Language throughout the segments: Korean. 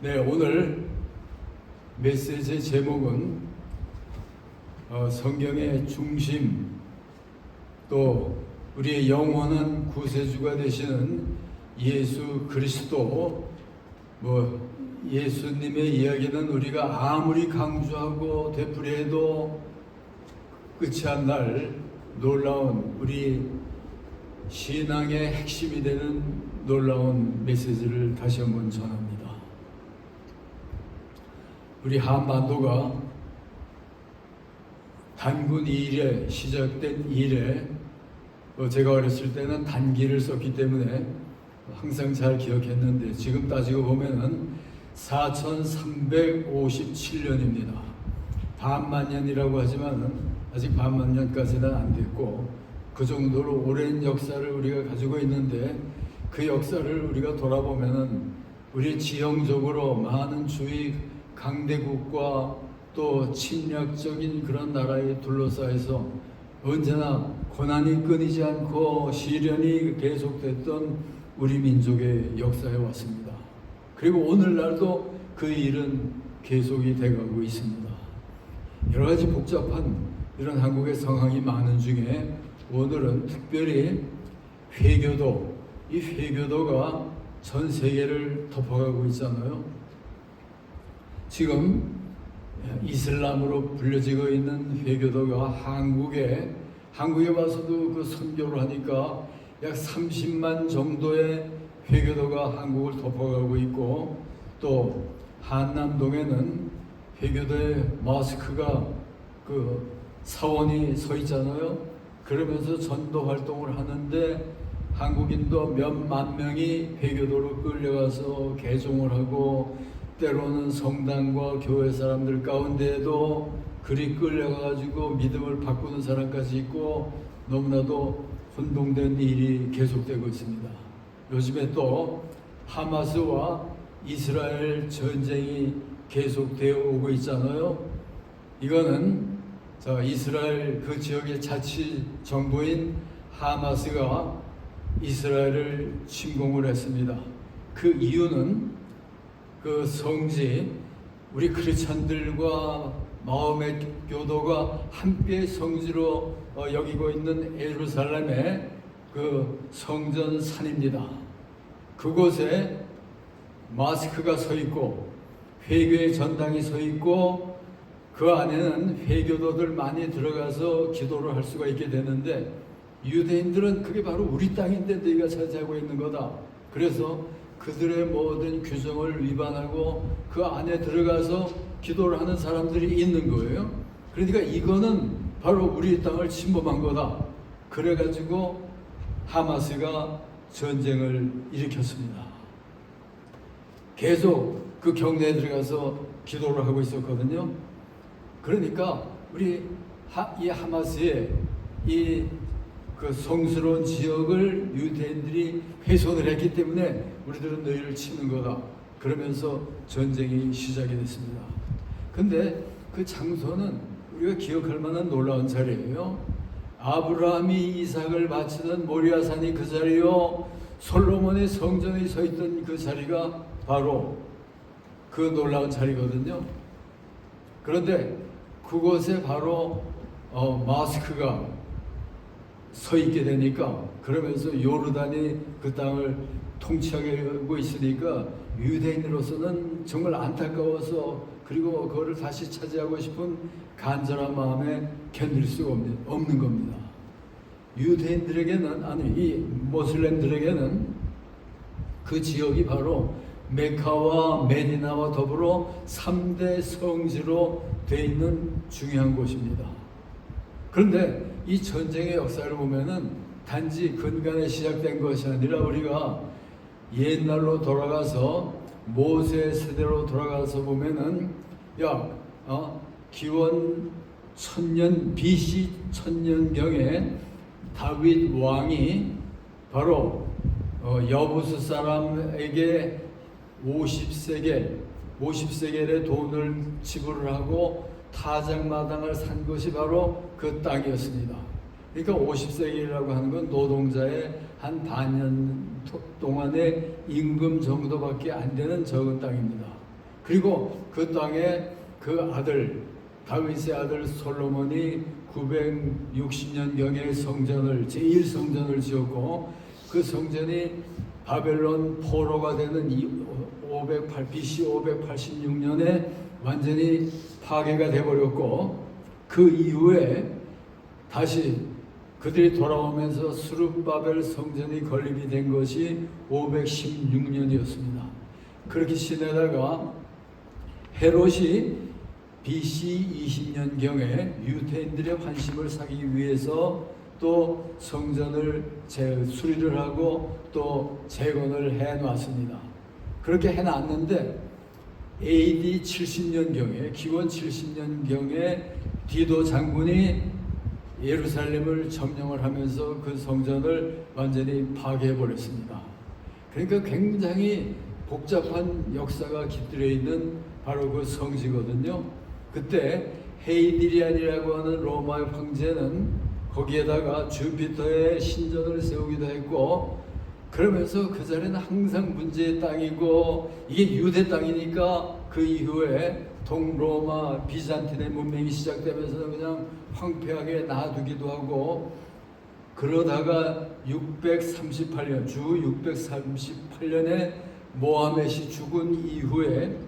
네, 오늘 메시지 제목은 성경의 중심, 또 우리의 영원한 구세주가 되시는 예수 그리스도, 예수님의 이야기는 우리가 아무리 강조하고 되풀이해도 끝이 안 날 놀라운 우리 신앙의 핵심이 되는 놀라운 메시지를 다시 한번 전합니다. 우리 한반도가 단군 이래 시작된 이래, 제가 어렸을 때는 단기를 썼기 때문에 항상 잘 기억했는데 지금 따지고 보면은 4357년입니다. 반만년이라고 하지만 아직 반만년까지는 안 됐고 그 정도로 오랜 역사를 우리가 가지고 있는데, 그 역사를 우리가 돌아보면은 우리 지형적으로 많은 주위 강대국과 또 침략적인 그런 나라에 둘러싸여서 언제나 고난이 끊이지 않고 시련이 계속됐던 우리 민족의 역사에 왔습니다. 그리고 오늘날도 그 일은 계속이 돼가고 있습니다. 여러 가지 복잡한 이런 한국의 상황이 많은 중에 오늘은 특별히 회교도, 이 회교도가 전 세계를 덮어가고 있잖아요. 지금 이슬람으로 불려지고 있는 회교도가 한국에 와서도 그 선교를 하니까 약 30만 정도의 회교도가 한국을 덮어가고 있고, 또 한남동에는 회교도의 마스크가 그 사원이 서 있잖아요. 그러면서 전도 활동을 하는데 한국인도 몇만 명이 회교도로 끌려가서 개종을 하고, 때로는 성당과 교회 사람들 가운데에도 그리 끌려가지고 믿음을 바꾸는 사람까지 있고, 너무나도 혼동된 일이 계속되고 있습니다. 요즘에 또 하마스와 이스라엘 전쟁이 계속되어 오고 있잖아요. 이거는 이스라엘 그 지역의 자치 정부인 하마스가 이스라엘을 침공을 했습니다. 그 이유는 그 성지, 우리 크리스찬들과 마음의 교도가 함께 성지로 여기고 있는 예루살렘의 그 성전 산입니다. 그곳에 마스크가 서 있고 회교의 전당이 서 있고 그 안에는 회교도들 많이 들어가서 기도를 할 수가 있게 되는데, 유대인들은 그게 바로 우리 땅인데 너희가 차지하고 있는 거다. 그래서 그들의 모든 규정을 위반하고 그 안에 들어가서 기도를 하는 사람들이 있는 거예요. 그러니까 이거는 바로 우리 땅을 침범한 거다. 그래가지고 하마스가 전쟁을 일으켰습니다. 계속 그 경내에 들어가서 기도를 하고 있었거든요. 그러니까 우리 이 하마스의 그 성스러운 지역을 유대인들이 훼손을 했기 때문에 우리들은 너희를 치는 거다. 그러면서 전쟁이 시작이 됐습니다. 근데 그 장소는 우리가 기억할 만한 놀라운 자리예요. 아브라함이 이삭을 바치던 모리아산이 그 자리요, 솔로몬의 성전에 서 있던 그 자리가 바로 그 놀라운 자리거든요. 그런데 그곳에 바로 마스크가 서 있게 되니까, 그러면서 요르단이 그 땅을 통치하고 있으니까 유대인으로서는 정말 안타까워서, 그리고 그거를 다시 차지하고 싶은 간절한 마음에 견딜 수가 없는 겁니다. 유대인들에게는, 아니 이 모슬렘들에게는 그 지역이 바로 메카와 메디나와 더불어 3대 성지로 되어 있는 중요한 곳입니다. 그런데 이 전쟁의 역사를 보면은 단지 근간에 시작된 것이 아니라 우리가 옛날로 돌아가서 모세 세대로 돌아가서 보면은 기원 1000년 BC 1000년경에 다윗 왕이 바로 여부스 사람에게 50세겔의 돈을 지불을 하고 타작마당을 산 것이 바로 그 땅이었습니다. 그러니까 50세겔이라고 하는 건 노동자의 한 반년 동안의 임금 정도밖에 안 되는 적은 땅입니다. 그리고 그 땅에 그 아들 다윗의 아들 솔로몬이 960년경에 성전을 제1성전을 지었고 그 성전이 바벨론 포로가 되는 BC 586년에 완전히 파괴가 되어버렸고 그 이후에 다시 그들이 돌아오면서 스룹바벨 성전이 건립이 된 것이 516년이었습니다. 그렇게 지내다가 헤롯이 BC 20년경에 유대인들의 환심을 사기 위해서 또 성전을 수리를 하고 또 재건을 해놨습니다. 그렇게 해놨는데 AD 70년경에 기원 70년경에 디도 장군이 예루살렘을 점령을 하면서 그 성전을 완전히 파괴해버렸습니다. 그러니까 굉장히 복잡한 역사가 깃들여 있는 바로 그 성지거든요. 그때 헤이디리안이라고 하는 로마의 황제는 거기에다가 주피터의 신전을 세우기도 했고 그러면서 그 자리는 항상 문제의 땅이고 이게 유대 땅이니까 그 이후에 동로마 비잔틴의 문명이 시작되면서 그냥 황폐하게 놔두기도 하고 그러다가 638년 주 638년에 모하멧이 죽은 이후에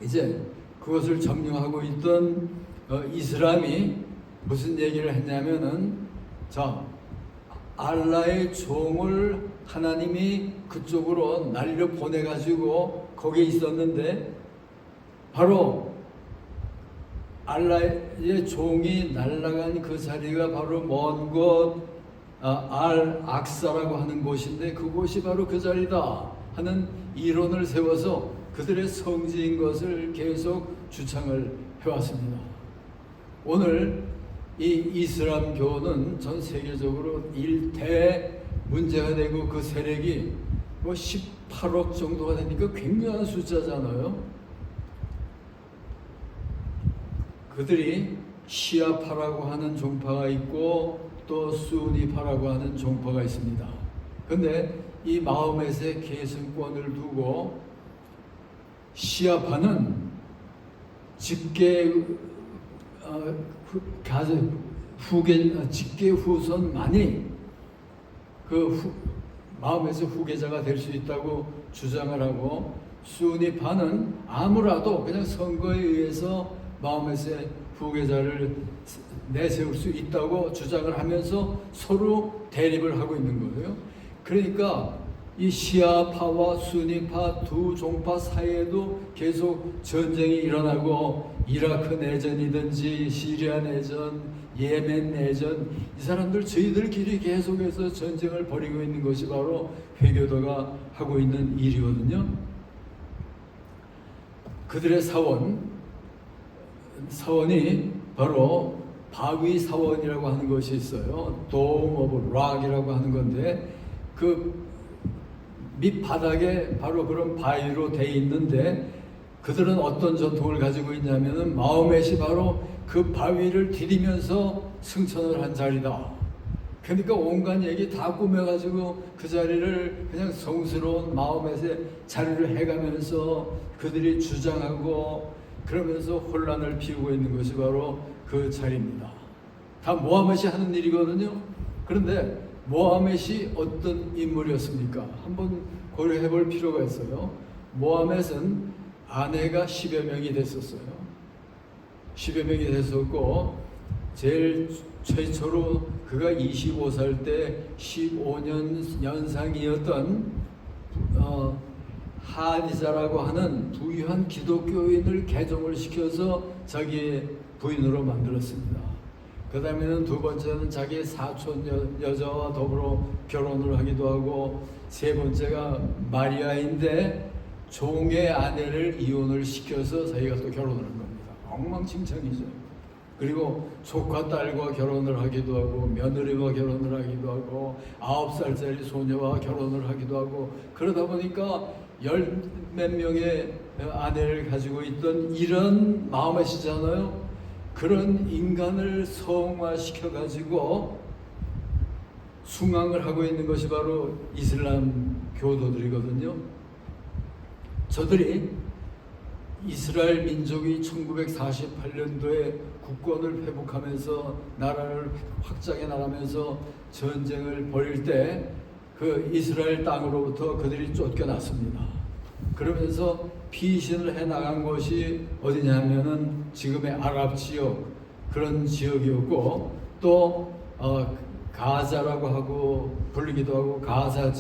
이제 그것을 점령하고 있던 이슬람이 무슨 얘기를 했냐면은 자 알라의 종을 하나님이 그쪽으로 날려 보내가지고 거기에 있었는데 바로 알라의 종이 날아간 그 자리가 바로 먼 곳 알-악사라고 하는 곳인데 그곳이 바로 그 자리다 하는 이론을 세워서 그들의 성지인 것을 계속 주창을 해왔습니다. 오늘 이 이슬람교는 전 세계적으로 일대 문제가 되고 그 세력이 뭐 18억 정도가 되니까 굉장한 숫자잖아요. 그들이 시아파라고 하는 종파가 있고 또 수니파라고 하는 종파가 있습니다. 근데 이 마호멧의 계승권을 두고 시아파는 직계 후손만이 마호멧의 후계자가 될 수 있다고 주장을 하고 수니파는 아무라도 그냥 선거에 의해서 마호멧의 후계자를 내세울 수 있다고 주장을 하면서 서로 대립을 하고 있는 거예요. 그러니까 이 시아파와 수니파 두 종파 사이에도 계속 전쟁이 일어나고 이라크 내전이든지 시리아 내전, 예멘 내전 이 사람들 저희들끼리 계속해서 전쟁을 벌이고 있는 것이 바로 회교도가 하고 있는 일이거든요. 그들의 사원이 바로 바위 사원이라고 하는 것이 있어요. Dome of Rock이라고 하는 건데 그 밑바닥에 바로 그런 바위로 돼 있는데 그들은 어떤 전통을 가지고 있냐면은 마호멧이 바로 그 바위를 디디면서 승천을 한 자리다. 그러니까 온갖 얘기 다 꾸며가지고 그 자리를 그냥 성스러운 마호멧의 자리를 해가면서 그들이 주장하고 그러면서 혼란을 피우고 있는 것이 바로 그 자리입니다. 다 모하멧이 하는 일이거든요. 그런데 모하멧이 어떤 인물이었습니까? 한번 고려해 볼 필요가 있어요. 모하멧은 아내가 10여 명이 됐었어요. 10여 명이 됐었고 제일 최초로 그가 25살 때 15년 연상이었던 하디자라고 하는 부유한 기독교인을 개종을 시켜서 자기의 부인으로 만들었습니다. 그 다음에는 두 번째는 자기의 사촌 여자와 더불어 결혼을 하기도 하고 세 번째가 마리아인데 종의 아내를 이혼을 시켜서 자기가 또 결혼을 한 겁니다. 엉망진창이죠. 그리고 조카 딸과 결혼을 하기도 하고 며느리와 결혼을 하기도 하고 9살짜리 소녀와 결혼을 하기도 하고 그러다 보니까 열 몇 명의 아내를 가지고 있던 이런 마호멧이잖아요. 그런 인간을 성화시켜 가지고 숭앙을 하고 있는 것이 바로 이슬람 교도들이거든요. 저들이 이스라엘 민족이 1948년도에 국권을 회복하면서 나라를 확장해 나가면서 전쟁을 벌일 때 그 이스라엘 땅으로부터 그들이 쫓겨났습니다. 그러면서 피신을 해 나간 곳이 어디냐면은 지금의 아랍 지역, 그런 지역이었고, 또 가자라고 하고 불리기도 하고 가자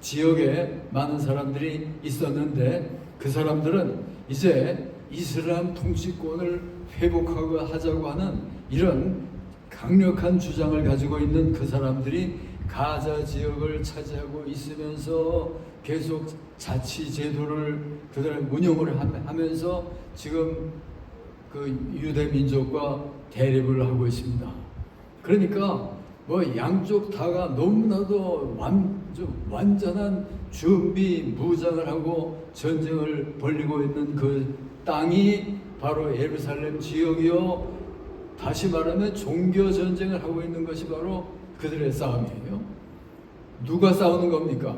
지역에 많은 사람들이 있었는데, 그 사람들은 이제 이슬람 통치권을 회복하고 하자고 하는 이런 강력한 주장을 가지고 있는 그 사람들이 가자 지역을 차지하고 있으면서 계속 자치 제도를 그들은 운영을 하면서 지금 그 유대 민족과 대립을 하고 있습니다. 그러니까 뭐 양쪽 다가 너무나도 완전한 준비 무장을 하고 전쟁을 벌이고 있는 그 땅이 바로 예루살렘 지역이요, 다시 말하면 종교 전쟁을 하고 있는 것이 바로 그들의 싸움이에요. 누가 싸우는 겁니까?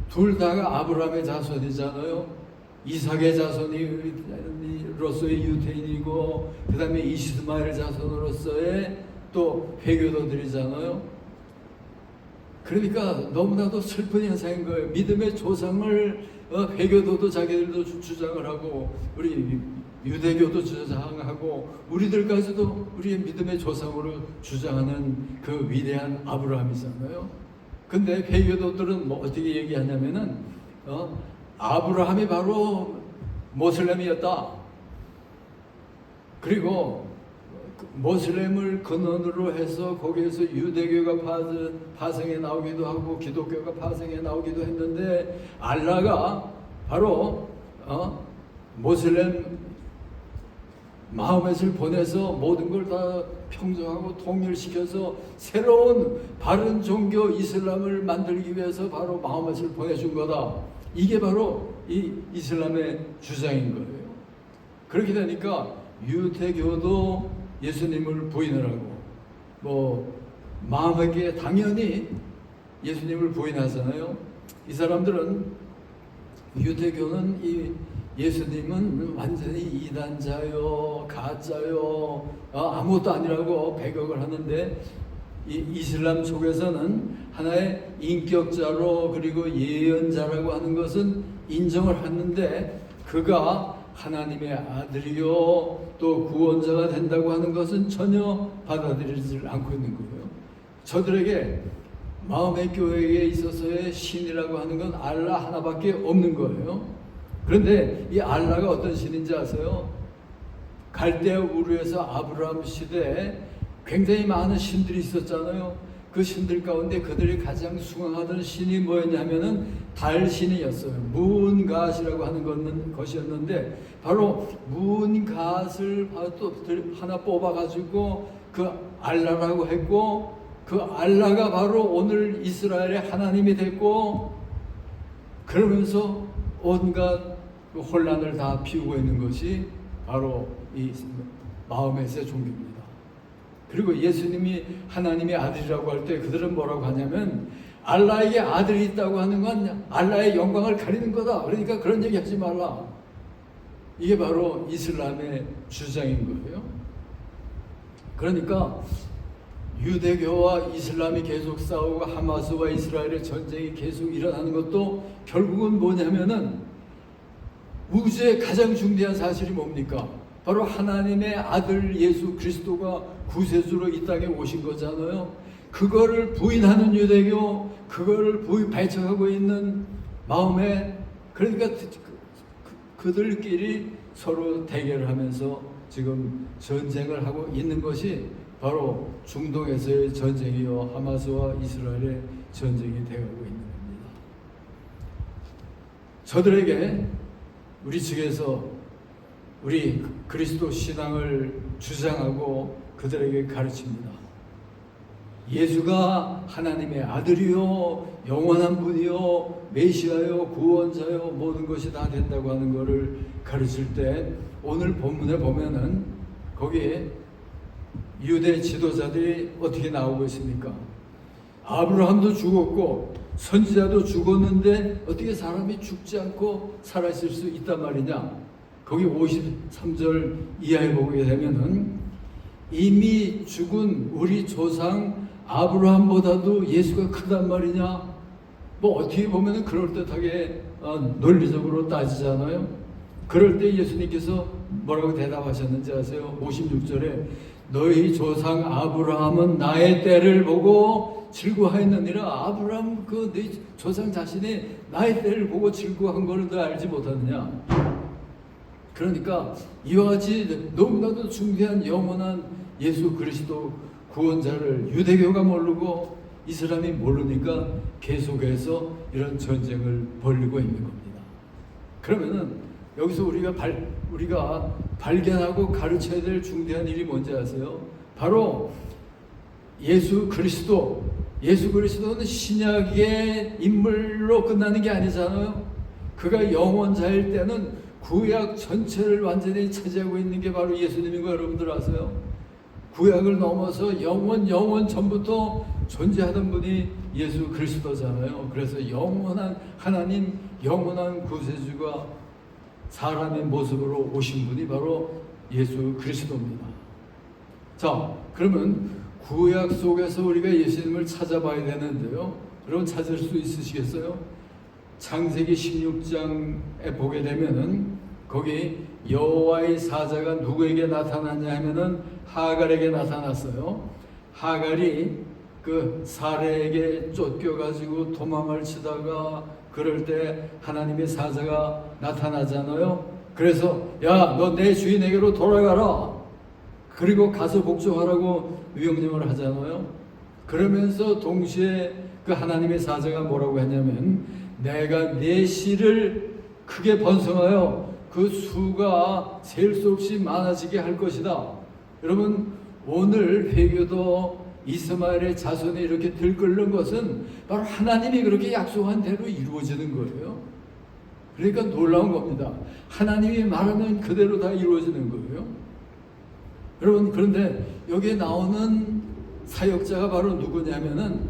둘 다가 아브라함의 자손이잖아요. 이삭의 자손으로서의 유대인이고, 그 다음에 이스마엘 자손으로서의 또 회교도들이잖아요. 그러니까 너무나도 슬픈 현상인 거예요. 믿음의 조상을 회교도도 자기들도 주장을 하고, 우리 유대교도 주장하고, 우리들까지도 우리의 믿음의 조상으로 주장하는 그 위대한 아브라함이잖아요. 근데 회교도들은 뭐 어떻게 얘기하냐면은 아브라함이 바로 모슬렘이었다. 그리고 모슬렘을 근원으로 해서 거기에서 유대교가 파생해 나오기도 하고 기독교가 파생해 나오기도 했는데, 알라가 바로 모슬렘 마호멧을 보내서 모든 걸 다 평정하고 통일시켜서 새로운 바른 종교 이슬람을 만들기 위해서 바로 마호멧을 보내준 거다. 이게 바로 이 이슬람의 주장인 거예요. 그렇게 되니까 유대교도 예수님을 부인을 하고, 뭐 마음에게 당연히 예수님을 부인하잖아요. 이 사람들은, 유대교는 이 예수님은 완전히 이단자요, 가짜요, 아무것도 아니라고 배격을 하는데, 이 이슬람 쪽에서는 하나의 인격자로 그리고 예언자라고 하는 것은 인정을 하는데, 그가 하나님의 아들이요 또 구원자가 된다고 하는 것은 전혀 받아들이지 않고 있는 거예요. 저들에게 마음의 교회에 있어서의 신이라고 하는 건 알라 하나밖에 없는 거예요. 그런데 이 알라가 어떤 신인지 아세요? 갈대아 우르에서 아브라함 시대에 굉장히 많은 신들이 있었잖아요. 그 신들 가운데 그들이 가장 숭앙하던 신이 뭐였냐면은 달신이었어요. 문갓이라고 하는 것이었는데, 바로 문갓을 또 하나 뽑아가지고 그 알라라고 했고, 그 알라가 바로 오늘 이스라엘의 하나님이 됐고, 그러면서 온갖 혼란을 다 피우고 있는 것이 바로 이 마호멧의 종교입니다. 그리고 예수님이 하나님의 아들이라고 할 때 그들은 뭐라고 하냐면, 알라에게 아들이 있다고 하는 건 알라의 영광을 가리는 거다. 그러니까 그런 얘기 하지 말라. 이게 바로 이슬람의 주장인 거예요. 그러니까 유대교와 이슬람이 계속 싸우고 하마스와 이스라엘의 전쟁이 계속 일어나는 것도 결국은 뭐냐면은, 우주의 가장 중대한 사실이 뭡니까? 바로 하나님의 아들 예수 그리스도가 구세주로 이 땅에 오신 거잖아요. 그거를 부인하는 유대교, 그거를 배척하고 있는 마음에, 그러니까 그들끼리 서로 대결을 하면서 지금 전쟁을 하고 있는 것이 바로 중동에서의 전쟁이요, 하마스와 이스라엘의 전쟁이 되어가고 있는 겁니다. 저들에게 우리 측에서 우리 그리스도 신앙을 주장하고 그들에게 가르칩니다. 예수가 하나님의 아들이요, 영원한 분이요, 메시아요, 구원자요, 모든 것이 다 된다고 하는 것을 가르칠 때, 오늘 본문에 보면은 거기에 유대 지도자들이 어떻게 나오고 있습니까? 아브라함도 죽었고 선지자도 죽었는데 어떻게 사람이 죽지 않고 살아있을 수 있단 말이냐? 거기 53절 이하에 보게 되면은 이미 죽은 우리 조상 아브라함보다도 예수가 크단 말이냐? 뭐 어떻게 보면은 그럴듯하게 논리적으로 따지잖아요. 그럴 때 예수님께서 뭐라고 대답하셨는지 아세요? 56절에 너희 조상 아브라함은 나의 때를 보고 즐거워하였느니라. 아브라함 네 조상 자신이 나의 때를 보고 즐거워한 것을 너 알지 못하느냐? 그러니까 이와 같이 너무나도 중대한 영원한 예수 그리스도 구원자를 유대교가 모르고 이스라엘이 모르니까 계속해서 이런 전쟁을 벌이고 있는 겁니다. 그러면은 여기서 우리가 발견하고 가르쳐야 될 중대한 일이 뭔지 아세요? 바로 예수 그리스도는 신약의 인물로 끝나는 게 아니잖아요. 그가 영원자일 때는 구약 전체를 완전히 차지하고 있는 게 바로 예수님인 거 여러분들 아세요? 구약을 넘어서 영원 전부터 존재하던 분이 예수 그리스도잖아요. 그래서 영원한 하나님, 영원한 구세주가 사람의 모습으로 오신 분이 바로 예수 그리스도입니다. 자, 그러면 구약 속에서 우리가 예수님을 찾아봐야 되는데요. 여러분 찾을 수 있으시겠어요? 창세기 16장에 보게 되면은 거기 여호와의 사자가 누구에게 나타났냐 하면은 하갈에게 나타났어요. 하갈이 그 사례에게 쫓겨가지고 도망을 치다가 그럴 때 하나님의 사자가 나타나잖아요. 그래서 야, 너 내 주인에게로 돌아가라. 그리고 가서 복종하라고 명령을 하잖아요. 그러면서 동시에 그 하나님의 사자가 뭐라고 했냐면 내가 내 씨를 크게 번성하여 그 수가 셀 수 없이 많아지게 할 것이다. 여러분 오늘 회개도 이스마엘의 자손이 이렇게 들끓는 것은 바로 하나님이 그렇게 약속한 대로 이루어지는 거예요. 그러니까 놀라운 겁니다. 하나님이 말하면 그대로 다 이루어지는 거예요. 여러분 그런데 여기에 나오는 사역자가 바로 누구냐면은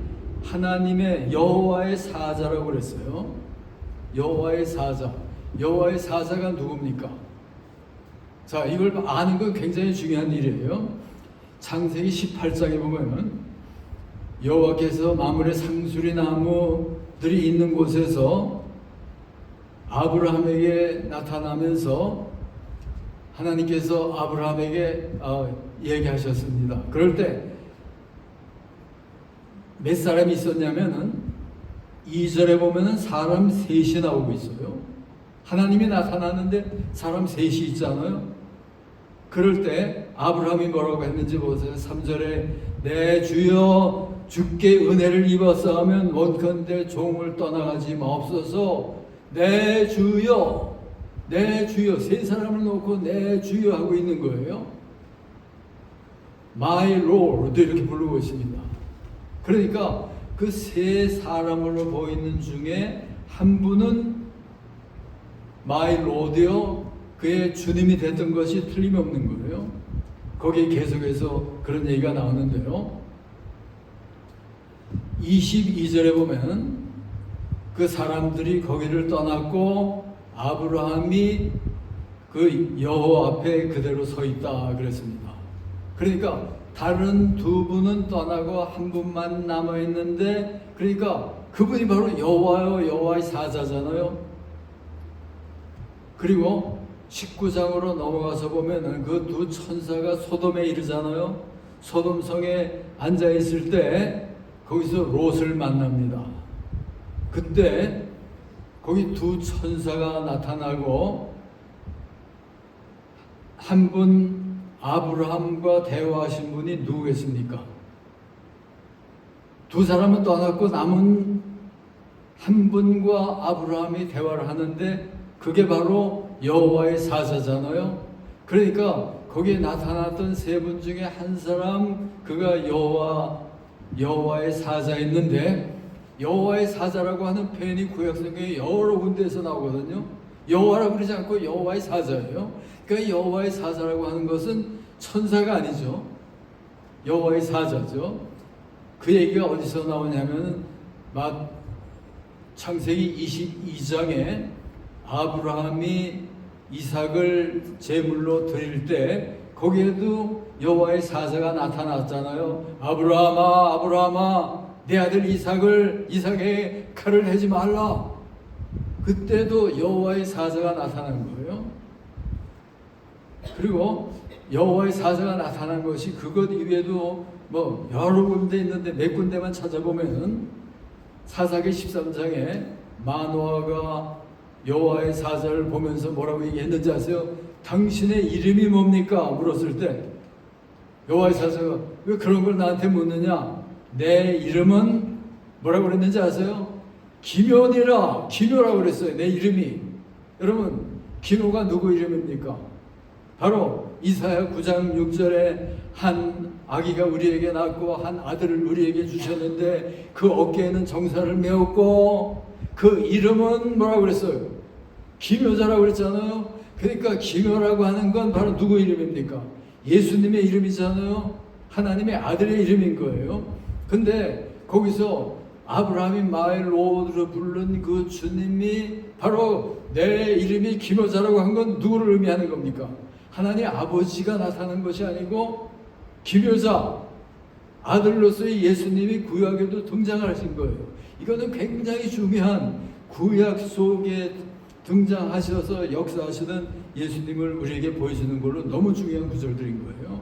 하나님의 여호와의 사자라고 그랬어요. 여호와의 사자. 여호와의 사자가 누굽니까? 자, 이걸 아는 건 굉장히 중요한 일이에요. 창세기 18장에 보면은 여호와께서 마물의 상수리 나무들이 있는 곳에서 아브라함에게 나타나면서 하나님께서 아브라함에게 얘기하셨습니다. 그럴 때 몇 사람이 있었냐면은 2절에 보면은 사람 셋이 나오고 있어요. 하나님이 나타나는데 사람 셋이 있잖아요. 그럴 때 아브라함이 뭐라고 했는지 보세요. 3절에 내 주여 주께 은혜를 입었사하면 원컨대 종을 떠나가지 마옵소서. 내 주여 세 사람을 놓고 내 주여 하고 있는 거예요. My Lord 이렇게 부르고 있습니다. 그러니까 그 세 사람으로 보이는 중에 한 분은 My Lord요 그의 주님이 됐던 것이 틀림없는 거예요. 거기에 계속해서 그런 얘기가 나오는데요. 22절에 보면 그 사람들이 거기를 떠났고 아브라함이 그 여호와 앞에 그대로 서 있다 그랬습니다. 그러니까 다른 두 분은 떠나고 한 분만 남아 있는데 그러니까 그분이 바로 여호와의 사자잖아요. 그리고 19장으로 넘어가서 보면은 그 두 천사가 소돔에 이르잖아요. 소돔성에 앉아 있을 때 거기서 롯을 만납니다. 그때 거기 두 천사가 나타나고 한 분 아브라함과 대화하신 분이 누구겠습니까? 두 사람은 떠났고 남은 한 분과 아브라함이 대화를 하는데 그게 바로 여호와의 사자잖아요. 그러니까 거기에 나타났던 세 분 중에 한 사람 그가 여호와의 사자였는데 여호와의 사자라고 하는 표현이 구약성경에 여러 군데에서 나오거든요. 여호와라고 그러지 않고 여호와의 사자예요. 그러니까 여호와의 사자라고 하는 것은 천사가 아니죠. 여호와의 사자죠. 그 얘기가 어디서 나오냐면 창세기 22장에 아브라함이 이삭을 제물로 드릴 때 거기에도 여호와의 사자가 나타났잖아요. 아브라함아, 아브라함아, 내 아들 이삭에게 칼을 대지 말라. 그때도 여호와의 사자가 나타난 거예요. 그리고 여호와의 사자가 나타난 것이 그것 이외에도 뭐 여러 군데 있는데 몇 군데만 찾아보면은 사사기 13장에 마노아가 여호와의 사자를 보면서 뭐라고 얘기했는지 아세요? 당신의 이름이 뭡니까? 물었을 때 여호와의 사자가 왜 그런 걸 나한테 묻느냐? 내 이름은 뭐라고 그랬는지 아세요? 기묘니라. 기묘라고 그랬어요. 내 이름이. 여러분, 기묘가 누구 이름입니까? 바로 이사야 9장 6절에 한 아기가 우리에게 낳고 한 아들을 우리에게 주셨는데 그 어깨에는 정사를 메었고 그 이름은 뭐라고 그랬어요? 기묘자라고 그랬잖아요. 그러니까 기묘라고 하는 건 바로 누구 이름입니까? 예수님의 이름이잖아요. 하나님의 아들의 이름인 거예요. 근데 거기서 아브라함이 마엘로드로 부른 그 주님이 바로 내 이름이 기묘자라고 한 건 누구를 의미하는 겁니까? 하나님 아버지가 나타난 것이 아니고 기묘자, 아들로서의 예수님이 구약에도 등장하신 거예요. 이거는 굉장히 중요한 구약 속에 등장하셔서 역사하시는 예수님을 우리에게 보여주는 걸로 너무 중요한 구절들인 거예요.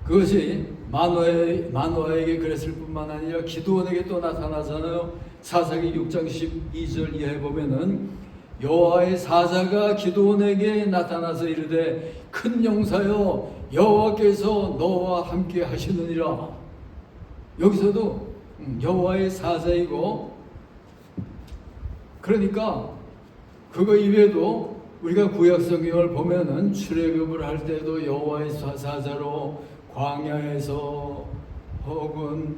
그것이 마노아에게 그랬을 뿐만 아니라 기드온에게 또 나타나잖아요. 사사기 6장 12절 이하에 보면은 여호와의 사자가 기드온에게 나타나서 이르되 큰 용사여 여호와께서 너와 함께 하시느니라. 여기서도 여호와의 사자이고, 그러니까 그거 이외에도 우리가 구약 성경을 보면은 출애굽을 할 때도 여호와의 사자로 광야에서 혹은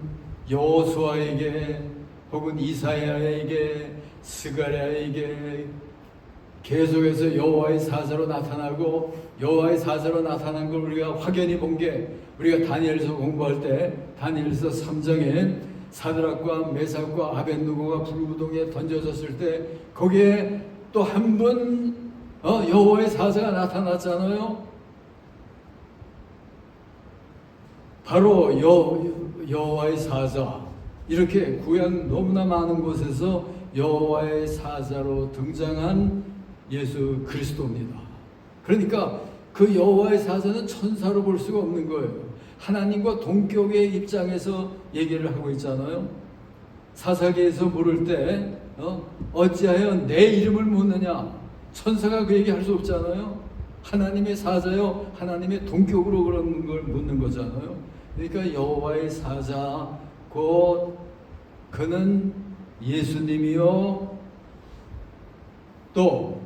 여호수아에게 혹은 이사야에게 스가랴에게 계속해서 여호와의 사자로 나타나고, 여호와의 사자로 나타난 걸 우리가 확연히 본 게 우리가 다니엘서 공부할 때 다니엘서 3장에 사드락과 메삭과 아벳느고가 불구덩이에 던져졌을 때 거기에 또 한 분 여호와의 사자가 나타났잖아요. 바로 여호와의 사자. 이렇게 구약 너무나 많은 곳에서 여호와의 사자로 등장한 예수 그리스도입니다. 그러니까 그 여호와의 사자는 천사로 볼 수가 없는 거예요. 하나님과 동격의 입장에서 얘기를 하고 있잖아요. 사사기에서 물을 때 어찌하여 내 이름을 묻느냐? 천사가 그 얘기 할 수 없잖아요. 하나님의 사자요, 하나님의 동격으로 그런 걸 묻는 거잖아요. 그러니까 여호와의 사자 곧 그는 예수님이요, 또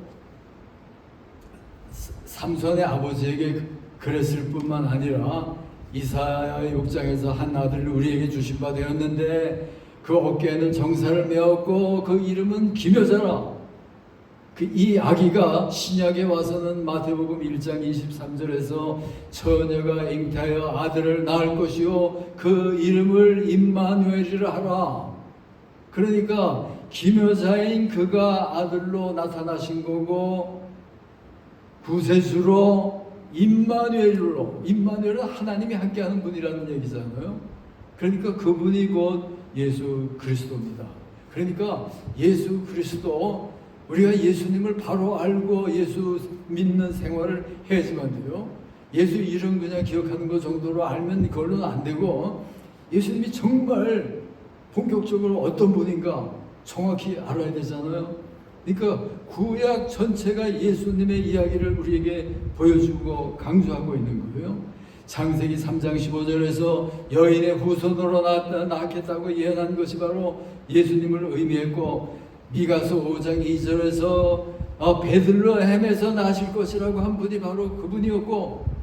삼손의 아버지에게 그랬을 뿐만 아니라 이사야 6장에서 한 아들을 우리에게 주신 바 되었는데 그 어깨에는 정사를 메었고 그 이름은 기묘자라. 이 아기가 신약에 와서는 마태복음 1장 23절에서 처녀가 잉태하여 아들을 낳을 것이요 그 이름을 임마누엘이라 하라. 그러니까 기묘자인 그가 아들로 나타나신 거고 구세주로 임마누엘은 하나님이 함께하는 분이라는 얘기잖아요. 그러니까 그분이 곧 예수 그리스도입니다. 그러니까 예수 그리스도, 우리가 예수님을 바로 알고 예수 믿는 생활을 해야지만 돼요. 예수 이름 그냥 기억하는 것 정도로 알면 그걸로는 안 되고 예수님이 정말 본격적으로 어떤 분인가 정확히 알아야 되잖아요. 그러니까 구약 전체가 예수님의 이야기를 우리에게 보여주고 강조하고 있는 거예요. 창세기 3장 15절에서 여인의 후손으로 낳겠다고 예언한 것이 바로 예수님을 의미했고, 미가서 5장 2절에서 베들레헴에서 나실 것이라고 한 분이 바로 그분이었고,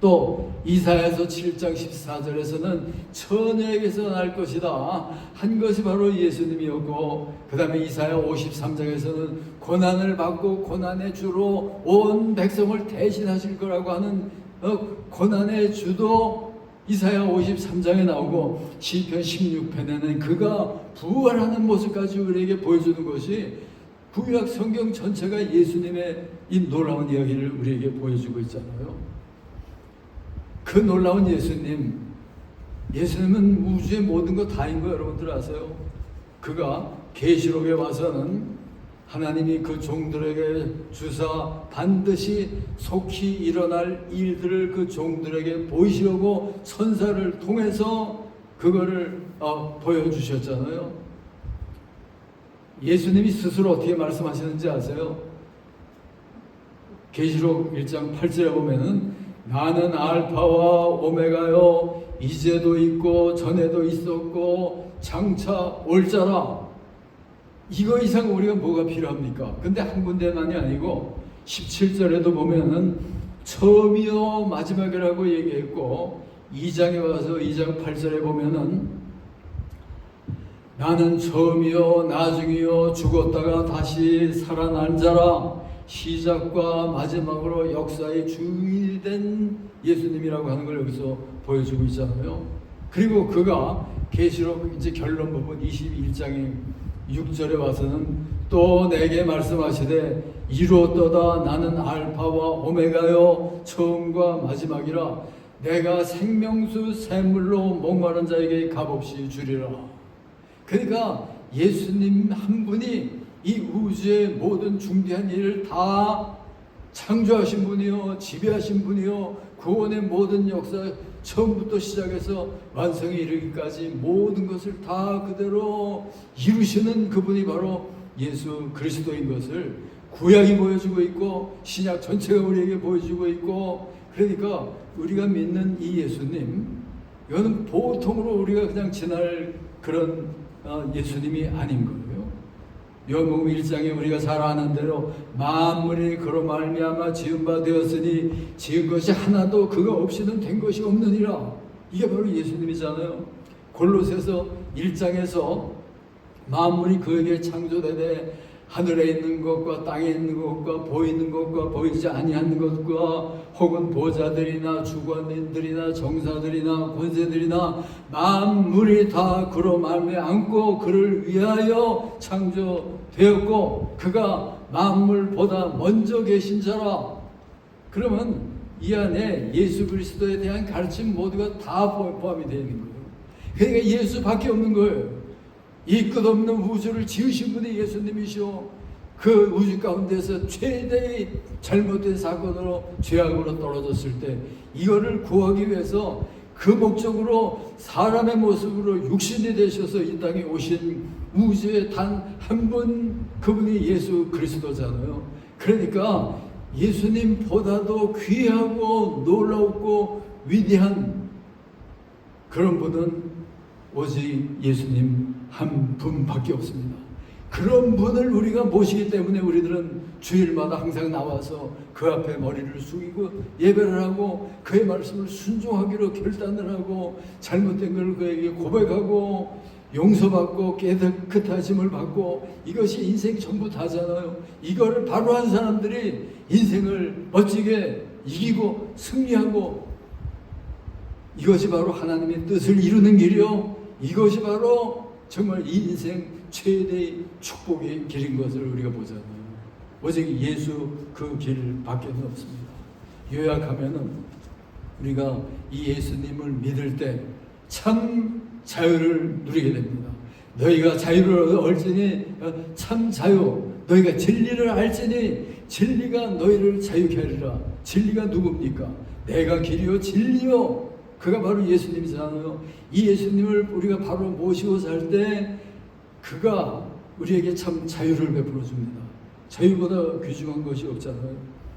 또 이사야서 7장 14절에서는 처녀에게서 날 것이다 한 것이 바로 예수님이었고, 그 다음에 이사야 53장에서는 고난을 받고 고난의 주로 온 백성을 대신하실 거라고 하는 고난의 주도 이사야 53장에 나오고 시편 16편에는 그가 부활하는 모습까지 우리에게 보여주는 것이 구약 성경 전체가 예수님의 이 놀라운 이야기를 우리에게 보여주고 있잖아요. 그 놀라운 예수님은 우주의 모든 것 다인 거 여러분들 아세요? 그가 계시록에 와서는 하나님이 그 종들에게 주사 반드시 속히 일어날 일들을 그 종들에게 보이시려고 선사를 통해서 그거를 보여주셨잖아요. 예수님이 스스로 어떻게 말씀하시는지 아세요? 계시록 1장 8절에 보면은 나는 알파와 오메가요, 이제도 있고 전에도 있었고 장차 올 자라. 이거 이상 우리가 뭐가 필요합니까? 근데 한 군데만이 아니고 17절에도 보면은 처음이요 마지막이라고 얘기했고 2장에 와서 2장 8절에 보면은 나는 처음이요 나중이요 죽었다가 다시 살아난 자라. 시작과 마지막으로 역사의 주인된 예수님이라고 하는 걸 여기서 보여주고 있잖아요. 그리고 그가 계시록 이제 결론 부분 21장의 6절에 와서는 또 내게 말씀하시되 이루었도다 나는 알파와 오메가요 처음과 마지막이라. 내가 생명수 샘물로 목마른 자에게 값없이 주리라. 그러니까 예수님 한 분이 이 우주의 모든 중대한 일을 다 창조하신 분이요, 지배하신 분이요, 구원의 모든 역사 처음부터 시작해서 완성에 이르기까지 모든 것을 다 그대로 이루시는 그분이 바로 예수 그리스도인 것을 구약이 보여주고 있고 신약 전체가 우리에게 보여주고 있고. 그러니까 우리가 믿는 이 예수님, 이거는 보통으로 우리가 그냥 지날 그런 예수님이 아닌 거예요. 요한복음 1장에 우리가 잘 아는 대로 만물이 그로 말미암아 지은 바 되었으니 지은 것이 하나도 그가 없이는 된 것이 없느니라. 이게 바로 예수님이잖아요. 골로새서 1장에서 만물이 그에게 창조되되 하늘에 있는 것과 땅에 있는 것과 보이는 것과 보이지 아니하는 것과 혹은 보좌들이나 주권인들이나 정사들이나 권세들이나 만물이 다 그로 말미암고 그를 위하여 창조되었고 그가 만물보다 먼저 계신 자라. 그러면 이 안에 예수 그리스도에 대한 가르침 모두가 다 포함이 되어 있는 거예요. 그러니까 예수밖에 없는 거예요. 이 끝없는 우주를 지으신 분이 예수님이시오. 그 우주 가운데서 최대의 잘못된 사건으로 죄악으로 떨어졌을 때 이거를 구하기 위해서 그 목적으로 사람의 모습으로 육신이 되셔서 이 땅에 오신 우주의 단 한 분, 그분이 예수 그리스도잖아요. 그러니까 예수님보다도 귀하고 놀랍고 위대한 그런 분은 오직 예수님 한 분밖에 없습니다. 그런 분을 우리가 모시기 때문에 우리들은 주일마다 항상 나와서 그 앞에 머리를 숙이고 예배를 하고 그의 말씀을 순종하기로 결단을 하고 잘못된 걸 그에게 고백하고 용서받고 깨끗하심을 받고 이것이 인생 전부 다잖아요. 이거를 바로 한 사람들이 인생을 멋지게 이기고 승리하고 이것이 바로 하나님의 뜻을 이루는 길이요. 이것이 바로 정말 이 인생 최대의 축복의 길인 것을 우리가 보잖아요. 오직 예수 그 길밖에 없습니다. 요약하면은 우리가 이 예수님을 믿을 때 참 자유를 누리게 됩니다. 너희가 자유를 얻을지니 참 자유, 너희가 진리를 알지니 진리가 너희를 자유케 하리라. 진리가 누굽니까? 내가 길이요 진리요. 그가 바로 예수님이잖아요. 이 예수님을 우리가 바로 모시고 살 때 그가 우리에게 참 자유를 베풀어 줍니다. 자유보다 귀중한 것이 없잖아요.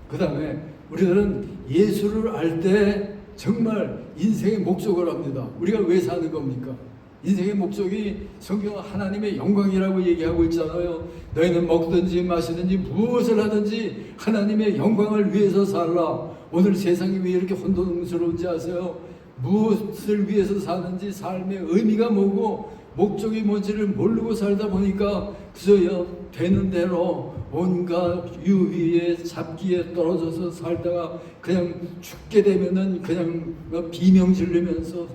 그 다음에 우리들은 예수를 알 때 정말 인생의 목적을 압니다. 우리가 왜 사는 겁니까? 인생의 목적이 성경 하나님의 영광이라고 얘기하고 있잖아요. 너희는 먹든지 마시든지 무엇을 하든지 하나님의 영광을 위해서 살라. 오늘 세상이 왜 이렇게 혼돈스러운지 아세요? 무엇을 위해서 사는지 삶의 의미가 뭐고 목적이 뭔지를 모르고 살다 보니까 그저 되는 대로 온갖 유희에 잡기에 떨어져서 살다가 그냥 죽게 되면은 그냥 비명 지르면서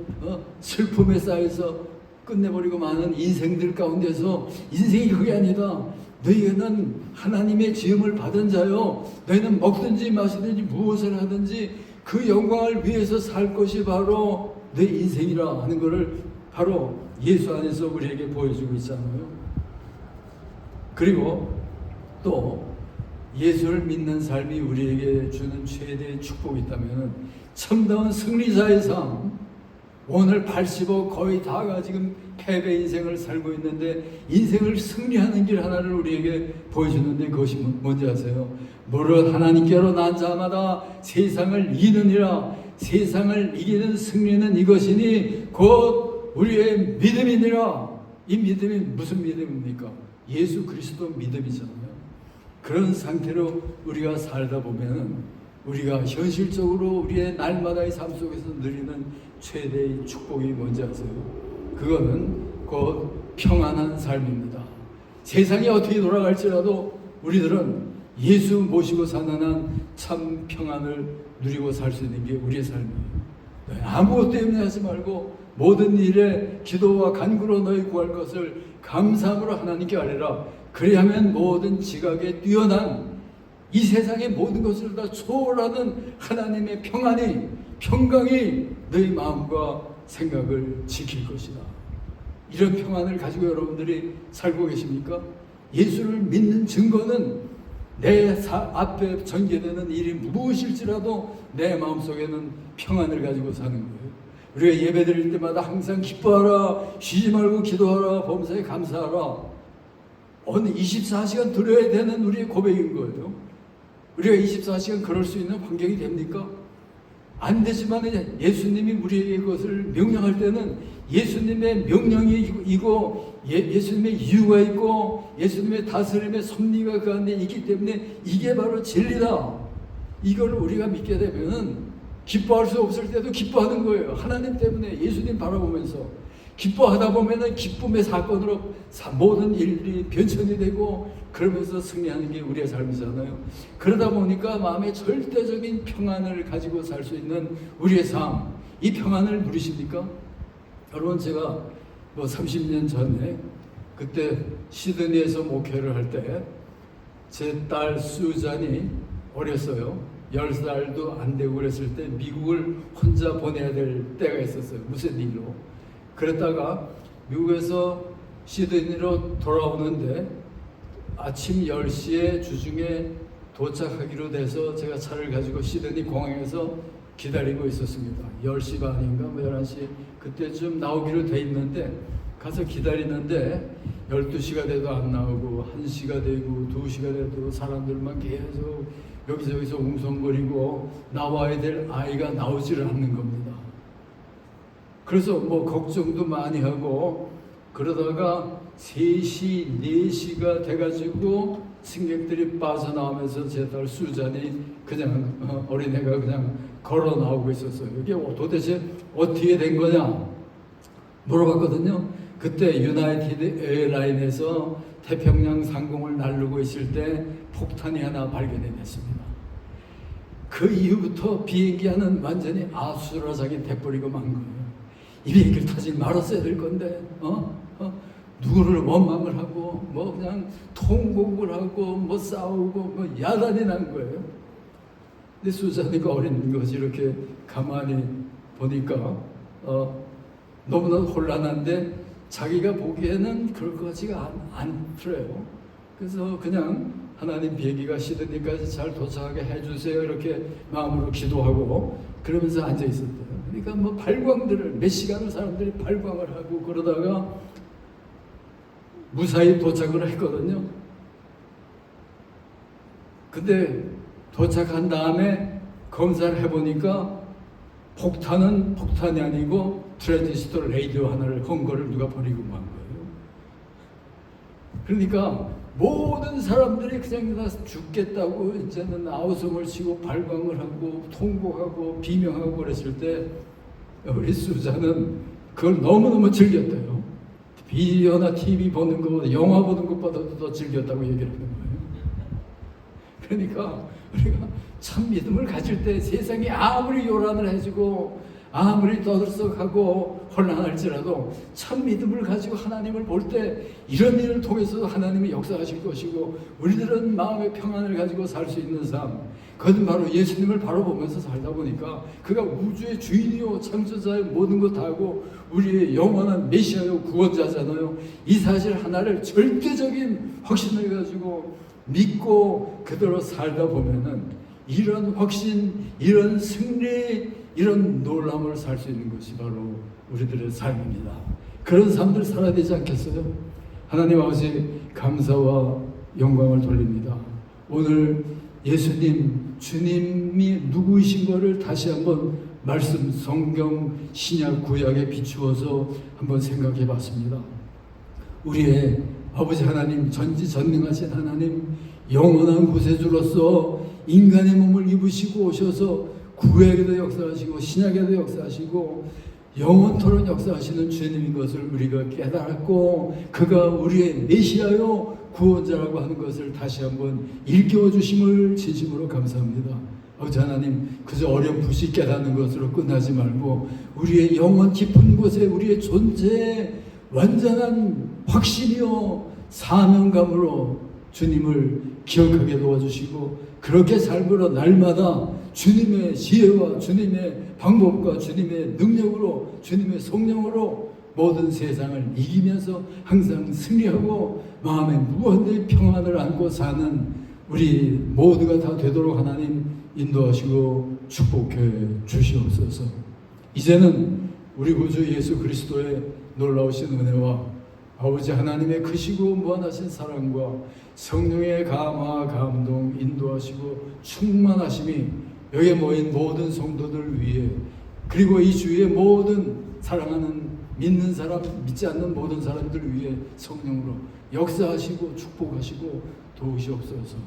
슬픔에 쌓여서 끝내버리고 마는 인생들 가운데서 인생이 그게 아니다. 너희는 하나님의 지음을 받은 자요. 너희는 먹든지 마시든지 무엇을 하든지 그 영광을 위해서 살 것이 바로 내 인생이라 하는 것을 바로 예수 안에서 우리에게 보여주고 있잖아요. 그리고 또 예수를 믿는 삶이 우리에게 주는 최대의 축복이 있다면 참다운 승리자의 삶. 오늘 80억 거의 다가 지금 패배 인생을 살고 있는데 인생을 승리하는 길 하나를 우리에게 보여주는데 그것이 뭔지 아세요? 무릇 하나님께로 난 자마다 세상을 이기느니라. 세상을 이기는 승리는 이것이니 곧 우리의 믿음이니라. 이 믿음이 무슨 믿음입니까? 예수 그리스도 믿음이잖아요. 그런 상태로 우리가 살다 보면 우리가 현실적으로 우리의 날마다의 삶 속에서 누리는 최대의 축복이 뭔지 아세요? 그거는 곧 평안한 삶입니다. 세상이 어떻게 돌아갈지라도 우리들은 예수 모시고 사는 한 참 평안을 누리고 살 수 있는 게 우리의 삶이에요. 아무것도 염려하지 말고 모든 일에 기도와 간구로 너희 구할 것을 감사함으로 하나님께 아뢰라. 그리하면 모든 지각에 뛰어난 이 세상의 모든 것을 다 초월하는 하나님의 평강이 너희 마음과 생각을 지킬 것이다. 이런 평안을 가지고 여러분들이 살고 계십니까? 예수를 믿는 증거는 내 앞에 전개되는 일이 무엇일지라도 내 마음속에는 평안을 가지고 사는 거예요. 우리가 예배 드릴 때마다 항상 기뻐하라, 쉬지 말고 기도하라, 범사에 감사하라. 오늘 24시간 드려야 되는 우리의 고백인 거예요. 우리가 24시간 그럴 수 있는 환경이 됩니까? 안 되지만 예수님이 우리에게 그것을 명령할 때는 예수님의 명령이고 예수님의 이유가 있고 예수님의 다스림의 섭리가 그 안에 있기 때문에 이게 바로 진리다. 이걸 우리가 믿게 되면 기뻐할 수 없을 때도 기뻐하는 거예요. 하나님 때문에 예수님 바라보면서 기뻐하다 보면은 기쁨의 사건으로 모든 일이 변천이 되고 그러면서 승리하는 게 우리의 삶이잖아요. 그러다 보니까 마음에 절대적인 평안을 가지고 살 수 있는 우리의 삶, 이 평안을 누리십니까? 여러분, 제가 30년 전에 그때 시드니에서 목회를 할 때 제 딸 수잔이 어렸어요. 10살도 안 되고 그랬을 때 미국을 혼자 보내야 될 때가 있었어요. 무슨 일로. 그랬다가 미국에서 시드니로 돌아오는데 아침 10시에 주중에 도착하기로 돼서 제가 차를 가지고 시드니 공항에서 기다리고 있었습니다. 10시 반인가 11시 그때쯤 나오기로 돼 있는데 가서 기다리는데 12시가 돼도 안 나오고 1시가 되고 2시가 돼도 사람들만 계속 여기저기서 웅성거리고 나와야 될 아이가 나오지를 않는 겁니다. 그래서 걱정도 많이 하고 그러다가 3시, 4시가 돼가지고 승객들이 빠져나오면서 제 딸 수잔이 그냥 어린애가 그냥 걸어 나오고 있었어요. 이게 도대체 어떻게 된 거냐 물어봤거든요. 그때 유나이티드 에어라인에서 태평양 상공을 나르고 있을 때 폭탄이 하나 발견이 됐습니다. 그 이후부터 비행기와는 완전히 아수라장이 돼버리고 만 거예요. 이 비행기를 타지 말았어야 될 건데 누구를 원망을 하고 그냥 통곡을 하고 싸우고 야단이 난 거예요. 근데 수잔이가 어린 것이 이렇게 가만히 보니까 너무나 혼란한데 자기가 보기에는 그럴 것 같지가 않더래요. 그래서 그냥 하나님 비행기가 시드니까지 잘 도착하게 해주세요 이렇게 마음으로 기도하고 그러면서 앉아 있었대요. 그러니까 발광들을 몇 시간을 사람들이 발광을 하고 그러다가 무사히 도착을 했거든요. 근데 도착한 다음에 검사를 해보니까 폭탄은 폭탄이 아니고 트랜지스터 레이디오 하나를 건 거를 누가 버리고 만 거예요. 그러니까 모든 사람들이 그냥 다 죽겠다고 이제는 아우성을 치고 발광을 하고 통곡하고 비명하고 그랬을 때 우리 수자는 그걸 너무너무 즐겼대요. 비디오나 TV 보는 것보다 영화 보는 것보다도 더 즐겼다고 얘기를 하는 거예요. 그러니까 우리가 참 믿음을 가질 때 세상이 아무리 요란을 해주고 아무리 떠들썩하고 혼란할지라도 참 믿음을 가지고 하나님을 볼 때 이런 일을 통해서 하나님이 역사하실 것이고 우리들은 마음의 평안을 가지고 살 수 있는 삶, 그것은 바로 예수님을 바로 보면서 살다 보니까 그가 우주의 주인이요 창조자의 모든 것 다 하고 우리의 영원한 메시아요 구원자잖아요. 이 사실 하나를 절대적인 확신을 가지고 믿고 그대로 살다 보면은 이런 확신, 이런 승리, 이런 놀람을 살 수 있는 것이 바로 우리들의 삶입니다. 그런 삶들 살아야 되지 않겠어요? 하나님 아버지 감사와 영광을 돌립니다. 오늘 예수님, 주님이 누구이신 것을 다시 한번 말씀, 성경, 신약, 구약에 비추어서 한번 생각해 봤습니다. 우리의 아버지 하나님, 전지전능하신 하나님, 영원한 구세주로서 인간의 몸을 입으시고 오셔서 구약에도 역사하시고 신약에도 역사하시고 영원토록 역사하시는 주님인 것을 우리가 깨달았고 그가 우리의 메시아요 구원자라고 하는 것을 다시 한번 일깨워 주심을 진심으로 감사합니다. 아버지 하나님, 그저 어렴풋이 깨닫는 것으로 끝나지 말고 우리의 영혼 깊은 곳에 우리의 존재의 완전한 확신이요 사명감으로 주님을 기억하게 도와주시고 그렇게 삶으로 날마다 주님의 지혜와 주님의 방법과 주님의 능력으로 주님의 성령으로 모든 세상을 이기면서 항상 승리하고 마음에 무한대의 평안을 안고 사는 우리 모두가 다 되도록 하나님 인도하시고 축복해 주시옵소서. 이제는 우리 구주 예수 그리스도의 놀라우신 은혜와 아버지 하나님의 크시고 무한하신 사랑과 성령의 감화, 감동, 인도하시고 충만하심이 여기에 모인 모든 성도들 위해 그리고 이 주위의 모든 사랑하는 믿는 사람, 믿지 않는 모든 사람들 위해 성령으로 역사하시고 축복하시고 도우시옵소서.